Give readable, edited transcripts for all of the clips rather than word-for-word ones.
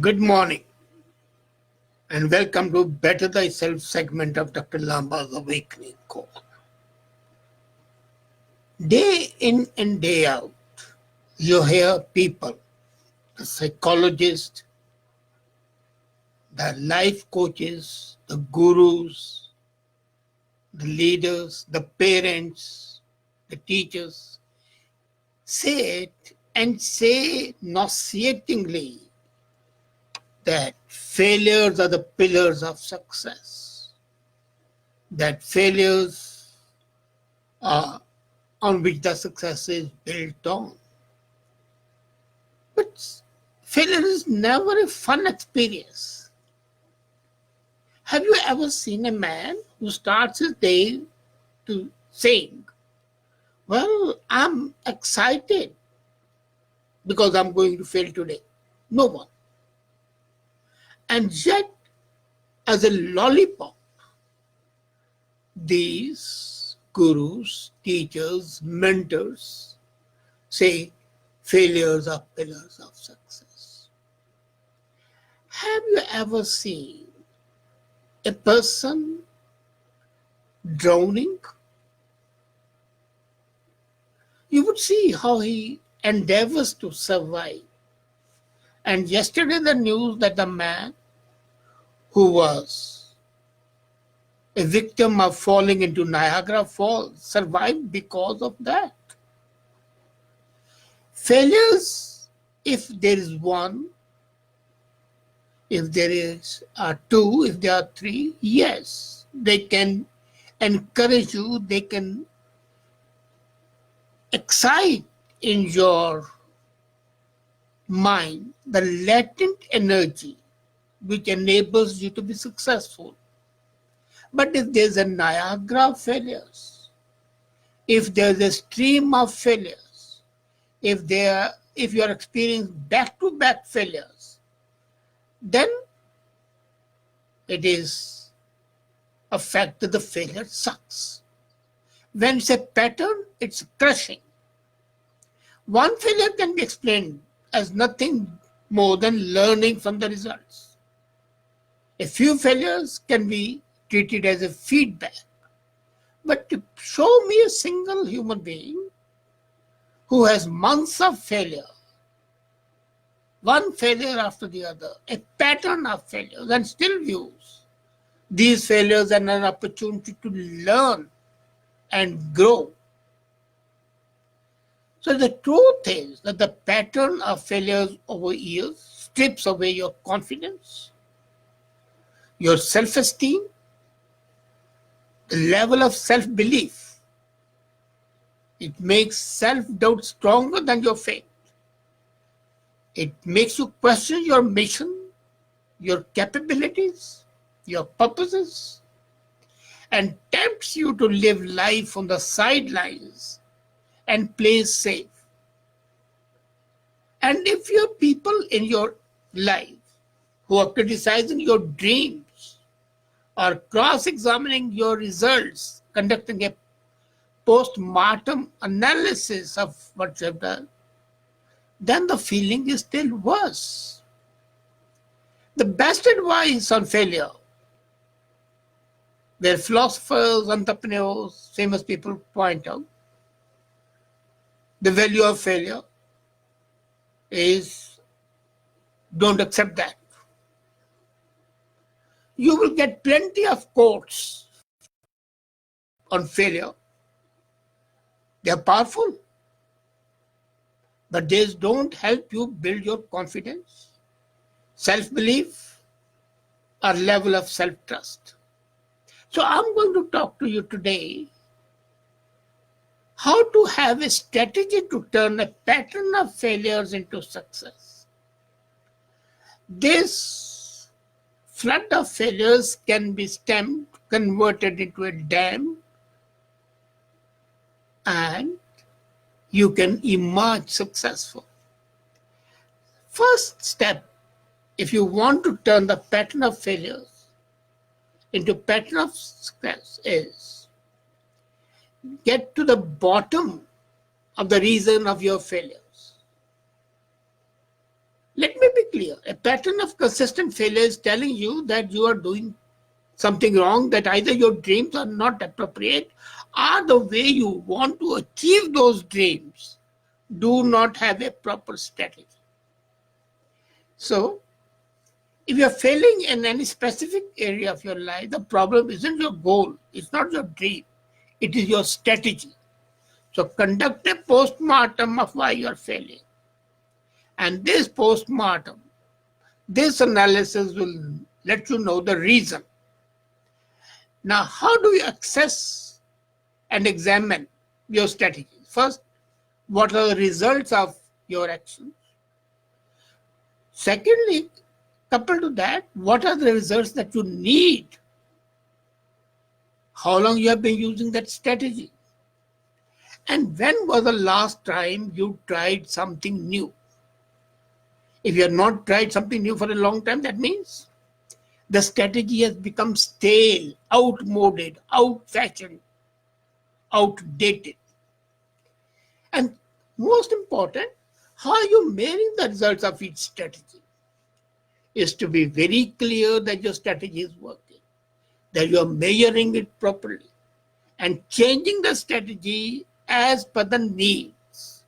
Good morning and welcome to Better Thyself segment of Dr. Lamba's Awakening Call. Day in and day out, you hear people, the psychologists, the life coaches, the gurus, the leaders, the parents, the teachers say it and say nauseatingly that failures are the pillars of success, that failures are on which the success is built on. But failure is never a fun experience. Have you ever seen a man who starts his day to saying, well, I'm excited because I'm going to fail today? No one. And yet, as a lollipop, these gurus, teachers, mentors say failures are pillars of success. Have you ever seen a person drowning? You would see how he endeavors to survive. And yesterday the news that the man who was a victim of falling into Niagara Falls survived because of that. Failures, if there is one, if there is two, if there are three, yes, they can encourage you, they can excite in your mind the latent energy which enables you to be successful. But if there's a Niagara of failures, if there's a stream of failures, if you are experiencing back-to-back failures, then it is a fact that the failure sucks. When it's a pattern, it's crushing. One failure can be explained as nothing more than learning from the results. A few failures can be treated as a feedback. But to show me a single human being who has months of failure, one failure after the other, a pattern of failures, and still views these failures as an opportunity to learn and grow. So the truth is that the pattern of failures over years strips away your confidence, your self-esteem, the level of self-belief. It makes self-doubt stronger than your faith. It makes you question your mission, your capabilities, your purposes, and tempts you to live life on the sidelines and play safe. And if you have people in your life who are criticizing your dreams or cross-examining your results, conducting a post-mortem analysis of what you have done, then the feeling is still worse. The best advice on failure, where philosophers, entrepreneurs, famous people point out, the value of failure is don't accept that. You will get plenty of quotes on failure. They are powerful, but they don't help you build your confidence, self-belief, or level of self-trust. So I'm going to talk to you today how to have a strategy to turn a pattern of failures into success. This flood of failures can be stemmed, converted into a dam, and you can emerge successful. First step, if you want to turn the pattern of failures into pattern of success, is get to the bottom of the reason of your failures. Let me be clear. A pattern of consistent failure is telling you that you are doing something wrong, that either your dreams are not appropriate or the way you want to achieve those dreams do not have a proper strategy. So, if you are failing in any specific area of your life, the problem isn't your goal, it's not your dream, it is your strategy. So, conduct a post-mortem of why you are failing. And this post-mortem, this analysis will let you know the reason. Now, how do you assess and examine your strategies? First, what are the results of your actions? Secondly, coupled to that, what are the results that you need? How long you have been using that strategy? And when was the last time you tried something new? If you have not tried something new for a long time, that means the strategy has become stale, outmoded, out-fashioned, outdated. And most important, how are you measuring the results of each strategy? Is to be very clear that your strategy is working, that you are measuring it properly and changing the strategy as per the needs.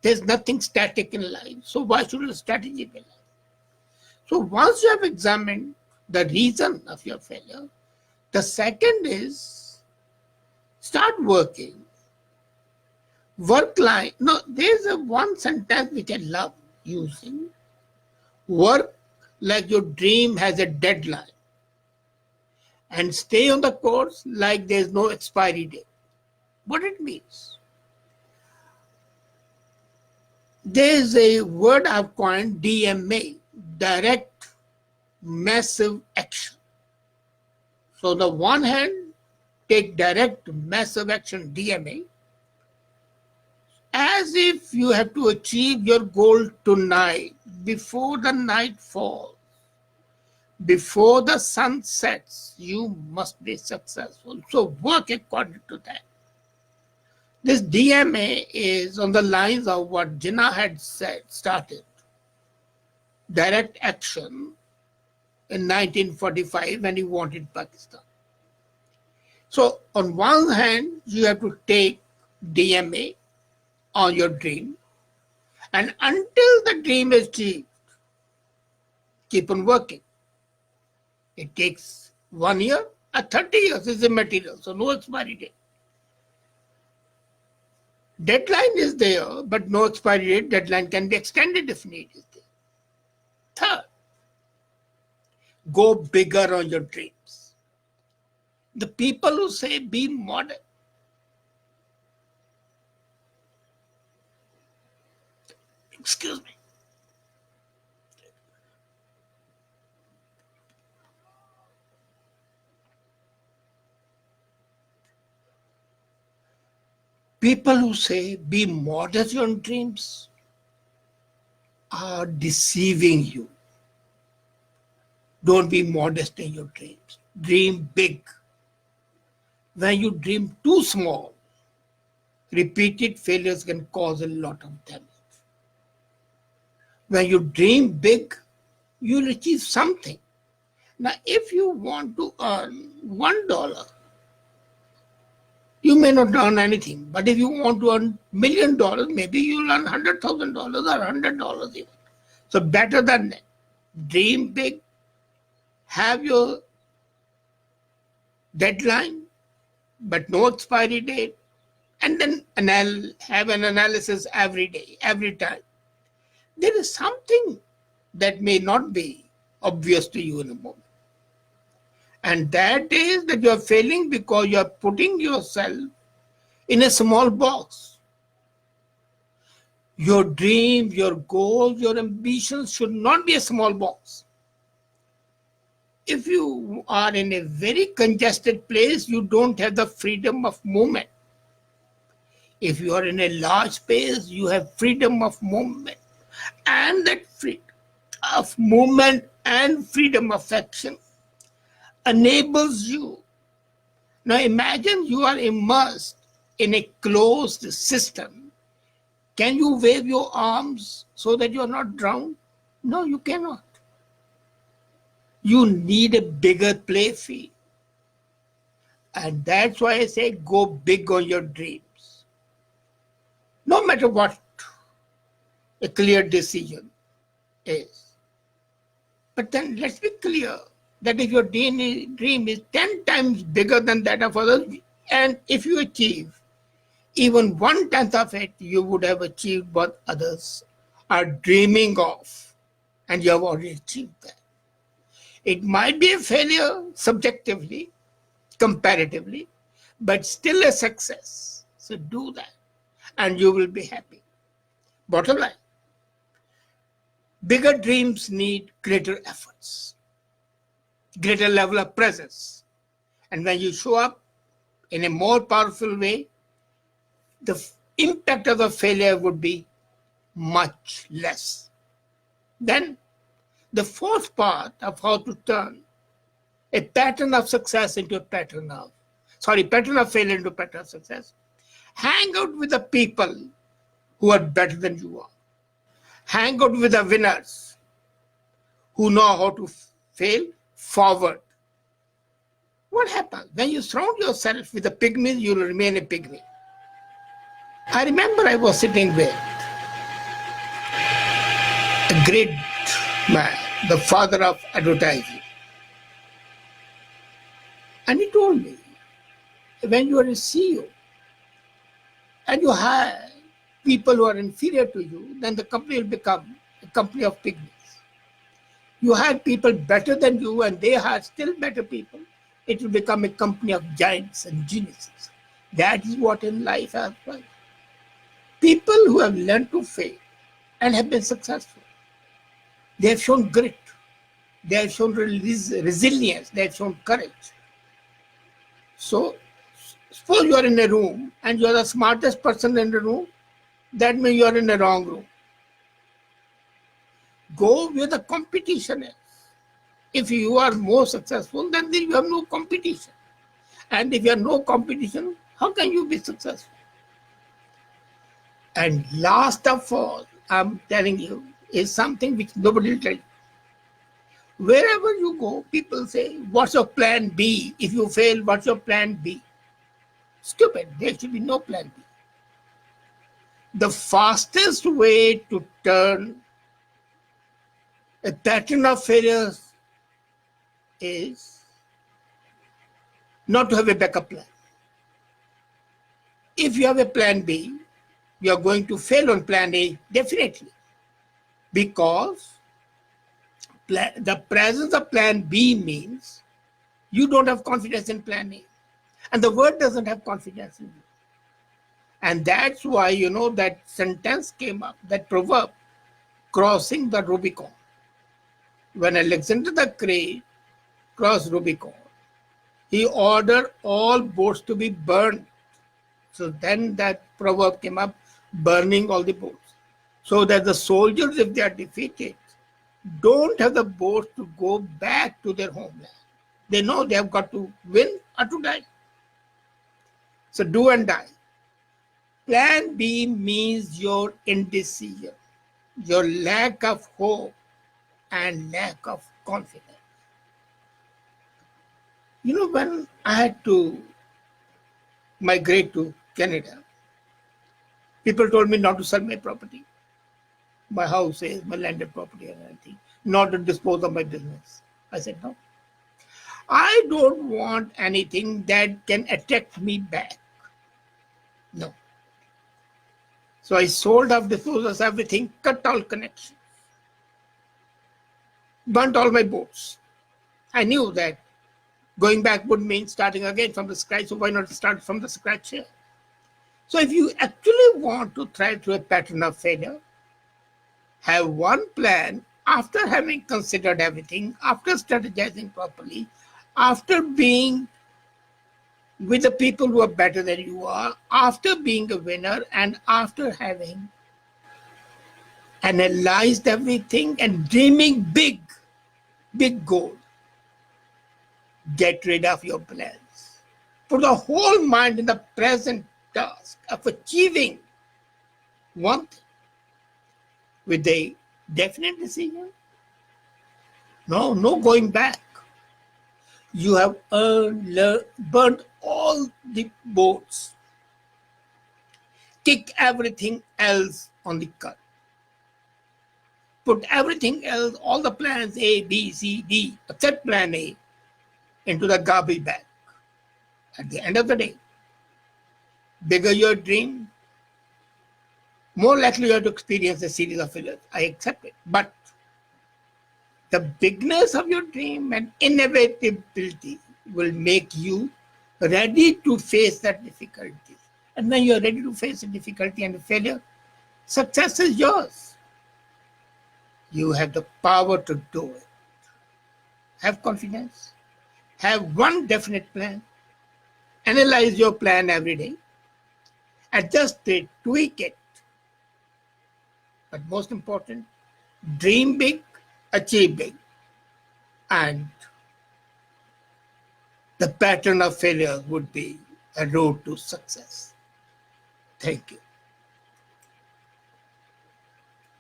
There's nothing static in life, so why should a strategy be like? So once you have examined the reason of your failure, the second is start working. Work like, no, there's a one sentence which I love using. Work like your dream has a deadline. And stay on the course like there's no expiry date. What it means? There's a word I've coined, DMA, direct massive action. So on the one hand, take direct massive action, DMA, as if you have to achieve your goal tonight, before the night falls, before the sun sets, you must be successful. So work according to that. This DMA is on the lines of what Jinnah had started. Direct action in 1945 when he wanted Pakistan. So on one hand, you have to take DMA on your dream, and until the dream is achieved, keep on working. It takes 1 year or 30 years is immaterial, so no expiry date. Deadline is there, but no expiry date. Deadline can be extended if need is there. Third, go bigger on your dreams. The people who say be modest, excuse me, people who say be modest on dreams are deceiving you. Don't be modest in your dreams. Dream big. When you dream too small, repeated failures can cause a lot of damage. When you dream big, you'll achieve something. Now, if you want to earn $1, you may not earn anything. But if you want to earn $1 million, maybe you'll earn $100,000 or $100 even. So better than that. Dream big, have your deadline, but no expiry date, and then have an analysis every day, every time. There is something that may not be obvious to you in a moment. And that is that you are failing because you are putting yourself in a small box. Your dream, your goals, your ambitions should not be a small box. If you are in a very congested place, you don't have the freedom of movement. If you are in a large space, you have freedom of movement. And that freedom of movement and freedom of action enables you. Now imagine you are immersed in a closed system. Can you wave your arms so that you are not drowned? No, you cannot. You need a bigger play field. And that's why I say go big on your dreams. No matter what a clear decision is. But then let's be clear that if your dream is 10 times bigger than that of others, and if you achieve even 1/10 of it, you would have achieved what others are dreaming of, and you have already achieved that. It might be a failure subjectively, comparatively, but still a success. So do that, and you will be happy. Bottom line, bigger dreams need greater efforts, greater level of presence. And when you show up in a more powerful way, the impact of the failure would be much less. Then the fourth part of how to turn a pattern of success into a pattern of failure into a pattern of success. Hang out with the people who are better than you are. Hang out with the winners who know how to fail forward. What happens? When you surround yourself with the pygmies, you will remain a pygmy. I remember I was sitting with a great man, the father of advertising. And he told me, when you are a CEO and you hire people who are inferior to you, then the company will become a company of pygmies. You hire people better than you and they hire still better people, it will become a company of giants and geniuses. That is what in life as well. People who have learned to fail and have been successful, they have shown grit, they have shown resilience, they have shown courage. So, suppose you are in a room and you are the smartest person in the room, that means you are in the wrong room. Go where the competition is. If you are more successful, then you have no competition. And if you have no competition, how can you be successful? And last of all, I'm telling you, is something which nobody will tell you. Wherever you go, people say, what's your plan B? If you fail, what's your plan B? Stupid. There should be no plan B. The fastest way to turn a pattern of failures is not to have a backup plan. If you have a plan B, you are going to fail on plan A, definitely. Because the presence of plan B means you don't have confidence in plan A. And the world doesn't have confidence in you. And that's why, that sentence came up, that proverb, crossing the Rubicon. When Alexander the Great crossed Rubicon, he ordered all boats to be burned. So then that proverb came up, burning all the boats. So that the soldiers, if they are defeated, don't have the boats to go back to their homeland. They know they have got to win or to die. So do and die. Plan B means your indecision, your lack of hope, and lack of confidence. When I had to migrate to Canada, people told me not to sell my property, my houses, my landed property and everything, not to dispose of my business. I said, no. I don't want anything that can attract me back. No. So I sold off, disposed of everything, cut all connections, burnt all my boats. I knew that going back would mean starting again from the scratch, so why not start from the scratch here? So if you actually want to thrive through a pattern of failure, have one plan after having considered everything, after strategizing properly, after being with the people who are better than you are, after being a winner, and after having analyzed everything and dreaming big, big goal. Get rid of your plans. Put the whole mind in the present task of achieving one thing with a definite decision. No going back. You have burnt all the boats. Kick everything else on the cut. Put everything else, all the plans A, B, C, D, except plan A, into the garbage bag. At the end of the day, bigger your dream, more likely you are to experience a series of failures. I accept it. But the bigness of your dream and inevitability will make you ready to face that difficulty. And when you are ready to face a difficulty and a failure, success is yours. You have the power to do it. Have confidence. Have one definite plan. Analyze your plan every day. Adjust it, tweak it. But most important, dream big, achieve big. And the pattern of failure would be a road to success. Thank you.